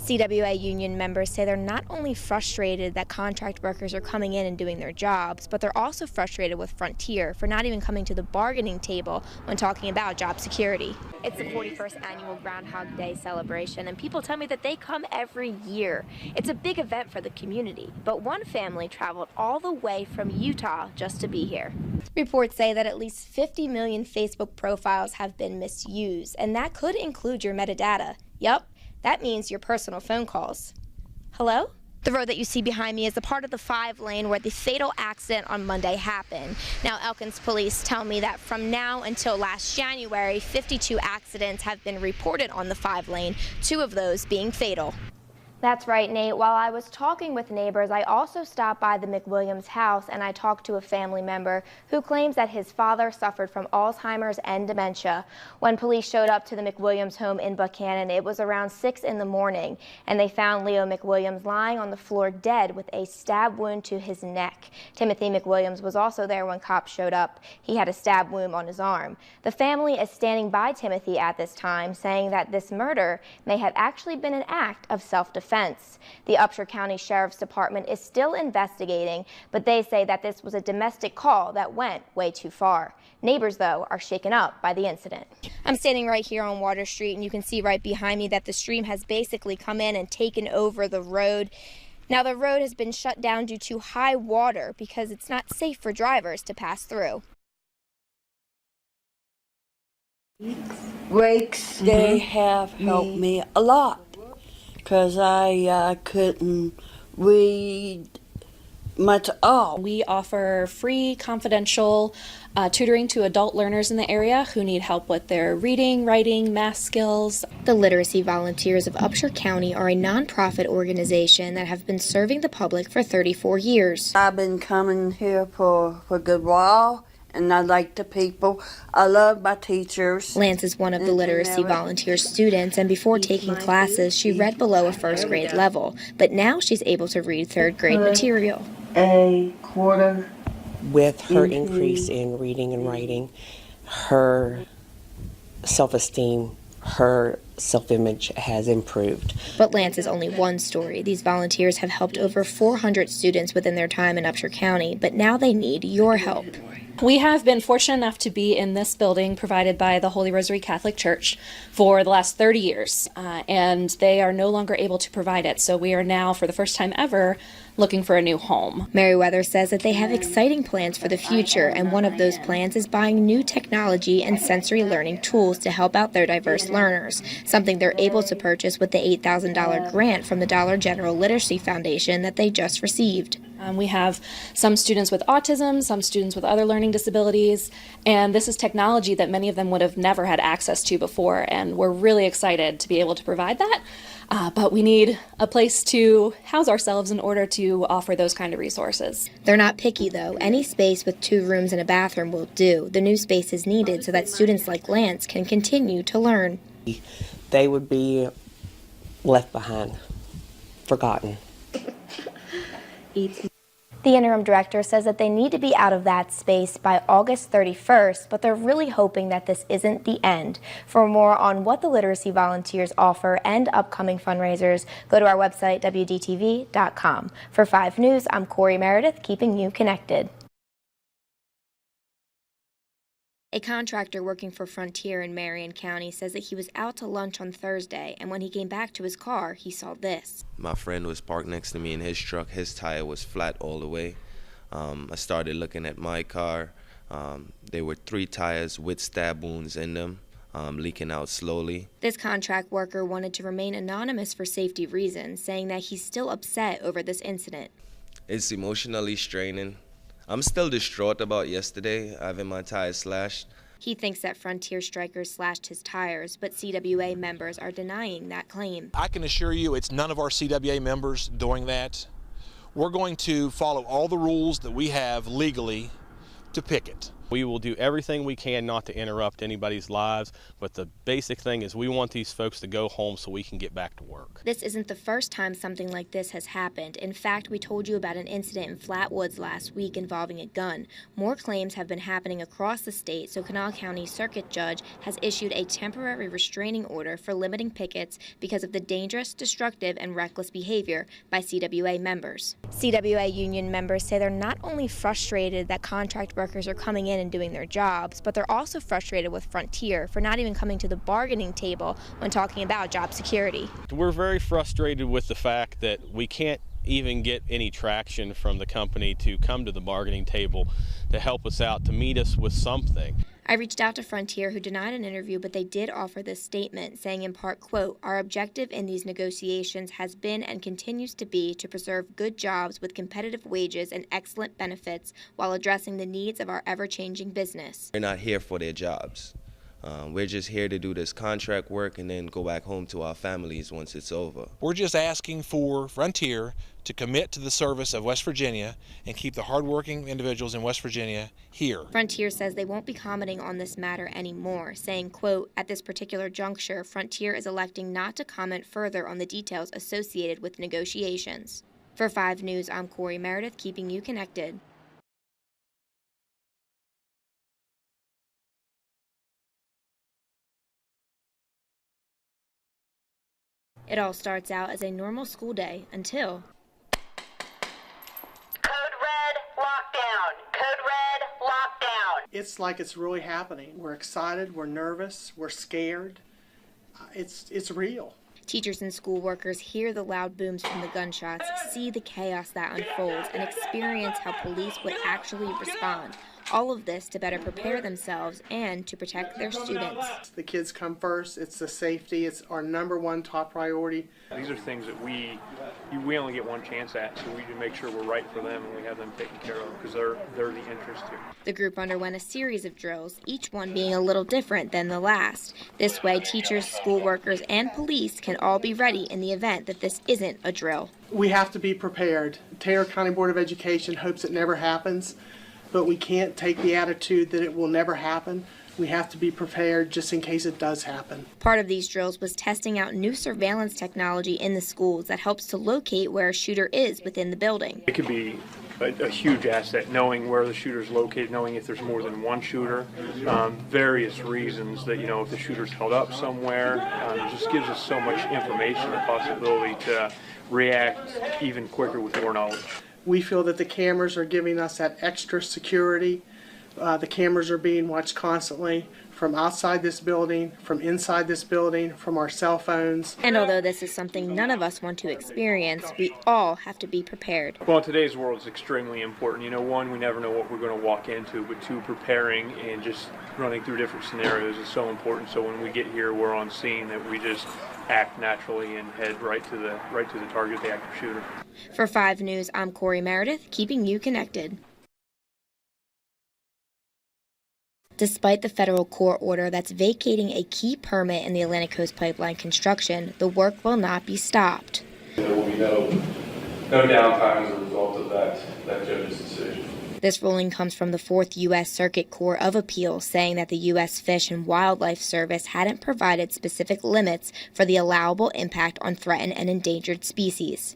CWA union members say they're not only frustrated that contract workers are coming in and doing their jobs, but they're also frustrated with Frontier for not even coming to the bargaining table when talking about job security. It's the 41st annual Groundhog Day celebration, and people tell me that they come every year. It's a big event for the community, but one family traveled all the way from Utah just to be here. Reports say that at least 50 million Facebook profiles have been misused, and that could include your metadata. Yup. That means your personal phone calls. Hello? The road that you see behind me is a part of the 5-lane where the fatal accident on Monday happened. Now, Elkins police tell me that from now until last January, 52 accidents have been reported on the 5-lane, 2 of those being fatal. That's right, Nate. While I was talking with neighbors, I also stopped by the McWilliams house and I talked to a family member who claims that his father suffered from Alzheimer's and dementia. When police showed up to the McWilliams home in Buchanan, it was around 6 in the morning, and they found Leo McWilliams lying on the floor dead with a stab wound to his neck. Timothy McWilliams was also there when cops showed up. He had a stab wound on his arm. The family is standing by Timothy at this time, saying that this murder may have actually been an act of self-defense. The Upshur County Sheriff's Department is still investigating, but they say that this was a domestic call that went way too far. Neighbors, though, are shaken up by the incident. I'm standing right here on Water Street, and you can see right behind me that the stream has basically come in and taken over the road. Now, the road has been shut down due to high water because it's not safe for drivers to pass through. Rakes, they have helped me a lot, because I couldn't read much at all. We offer free, confidential tutoring to adult learners in the area who need help with their reading, writing, math skills. The Literacy Volunteers of Upshur County are a nonprofit organization that have been serving the public for 34 years. I've been coming here for a good while, and I like the people. I love my teachers. Lance is one of the Literacy Volunteer students, and before taking classes, she read below a first grade level. But now she's able to read third grade material. A quarter. With her increase in reading and writing, her self-esteem, her self-image has improved. But Lance is only one story. These volunteers have helped over 400 students within their time in Upshur County, but now they need your help. We have been fortunate enough to be in this building provided by the Holy Rosary Catholic Church for the last 30 years, and they are no longer able to provide it. So we are now, for the first time ever, looking for a new home. Meriwether says that they have exciting plans for the future, and one of those plans is buying new technology and sensory learning tools to help out their diverse learners, something they're able to purchase with the $8,000 grant from the Dollar General Literacy Foundation that they just received. We have some students with autism, some students with other learning disabilities, and this is technology that many of them would have never had access to before, and we're really excited to be able to provide that. But we need a place to house ourselves in order to offer those kind of resources. They're not picky, though. Any space with 2 rooms and a bathroom will do. The new space is needed so that students like Lance can continue to learn. They would be left behind, forgotten. The interim director says that they need to be out of that space by August 31st, but they're really hoping that this isn't the end. For more on what the Literacy Volunteers offer and upcoming fundraisers, go to our website, WDTV.com. For 5 News, I'm Corey Meredith, keeping you connected. A contractor working for Frontier in Marion County says that he was out to lunch on Thursday, and when he came back to his car, he saw this. My friend was parked next to me in his truck. His tire was flat all the way. I started looking at my car. There were 3 tires with stab wounds in them, leaking out slowly. This contract worker wanted to remain anonymous for safety reasons, saying that he's still upset over this incident. It's emotionally straining. I'm still distraught about yesterday, having my tires slashed. He thinks that Frontier strikers slashed his tires, but CWA members are denying that claim. I can assure you it's none of our CWA members doing that. We're going to follow all the rules that we have legally to picket. We will do everything we can not to interrupt anybody's lives, but the basic thing is we want these folks to go home so we can get back to work. This isn't the first time something like this has happened. In fact, we told you about an incident in Flatwoods last week involving a gun. More claims have been happening across the state, so Kanawha County Circuit Judge has issued a temporary restraining order for limiting pickets because of the dangerous, destructive, and reckless behavior by CWA members. CWA union members say they're not only frustrated that contract workers are coming in and doing their jobs, but they're also frustrated with Frontier for not even coming to the bargaining table when talking about job security. We're very frustrated with the fact that we can't even get any traction from the company to come to the bargaining table to help us out, to meet us with something. I reached out to Frontier, who denied an interview, but they did offer this statement, saying in part, quote, "Our objective in these negotiations has been and continues to be to preserve good jobs with competitive wages and excellent benefits while addressing the needs of our ever-changing business." They're not here for their jobs. We're just here to do this contract work and then go back home to our families once it's over. We're just asking for Frontier to commit to the service of West Virginia and keep the hardworking individuals in West Virginia here. Frontier says they won't be commenting on this matter anymore, saying, quote, "At this particular juncture, Frontier is electing not to comment further on the details associated with negotiations." For 5 News, I'm Corey Meredith, keeping you connected. It all starts out as a normal school day until... Code red, lockdown. Code red, lockdown. It's like it's really happening. We're excited, we're nervous, we're scared. It's real. Teachers and school workers hear the loud booms from the gunshots, see the chaos that unfolds, and experience how police would actually respond. All of this to better prepare themselves and to protect their students. The kids come first. It's the safety. It's our #1 top priority. These are things that we only get one chance at, so we need to make sure we're right for them and we have them taken care of because they're the interest here. The group underwent a series of drills, each one being a little different than the last. This way, teachers, school workers, and police can all be ready in the event that this isn't a drill. We have to be prepared. Taylor County Board of Education hopes it never happens, but we can't take the attitude that it will never happen. We have to be prepared just in case it does happen. Part of these drills was testing out new surveillance technology in the schools that helps to locate where a shooter is within the building. It could be a huge asset, knowing where the shooter's located, knowing if there's more than one shooter, various reasons that, if the shooter's held up somewhere. It just gives us so much information and possibility to react even quicker with more knowledge. We feel that the cameras are giving us that extra security. The cameras are being watched constantly from outside this building, from inside this building, from our cell phones. And although this is something none of us want to experience, we all have to be prepared. Well, in today's world, it's extremely important. One, we never know what we're going to walk into, but 2, preparing and just running through different scenarios is so important. So when we get here, we're on scene, that we just act naturally and head right to the target, the active shooter. For 5 News, I'm Corey Meredith, keeping you connected. Despite the federal court order that's vacating a key permit in the Atlantic Coast Pipeline construction, the work will not be stopped. There will be no downtime as a result of that judge's decision. This ruling comes from the 4th U.S. Circuit Court of Appeals, saying that the U.S. Fish and Wildlife Service hadn't provided specific limits for the allowable impact on threatened and endangered species.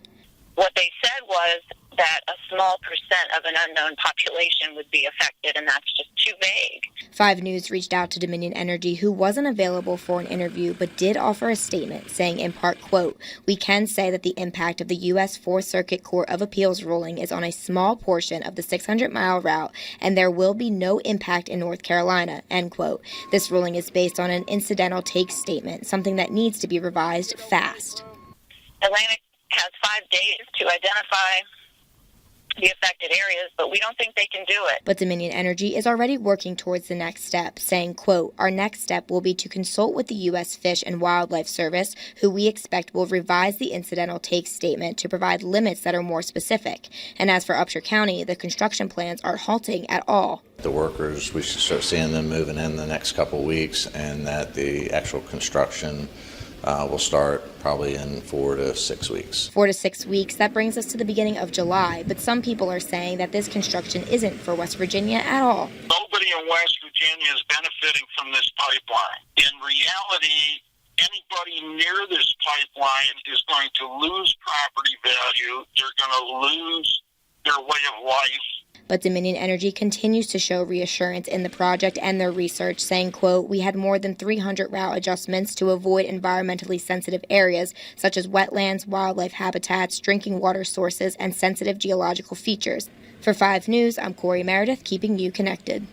What they said was that a small percent of an unknown population would be affected, and that's just too vague. 5 News reached out to Dominion Energy, who wasn't available for an interview but did offer a statement, saying in part, quote, "We can say that the impact of the U.S. 4th Circuit Court of Appeals ruling is on a small portion of the 600-mile route, and there will be no impact in North Carolina," end quote. This ruling is based on an incidental take statement, something that needs to be revised fast. Atlantic has 5 days to identify the affected areas, but we don't think they can do it. But Dominion Energy is already working towards the next step, saying, quote, "Our next step will be to consult with the U.S. Fish and Wildlife Service, who we expect will revise the incidental take statement to provide limits that are more specific. And as for Upshur County, the construction plans aren't halting at all." The workers, we should start seeing them moving in the next couple of weeks, and that the actual construction will start probably in 4 to 6 weeks. 4 to 6 weeks, that brings us to the beginning of July, but some people are saying that this construction isn't for West Virginia at all. Nobody everybody in West Virginia is benefiting from this pipeline. In reality, anybody near this pipeline is going to lose property value. They're going to lose their way of life. But Dominion Energy continues to show reassurance in the project and their research, saying, quote, "We had more than 300 route adjustments to avoid environmentally sensitive areas such as wetlands, wildlife habitats, drinking water sources, and sensitive geological features." For 5 News, I'm Corey Meredith, keeping you connected.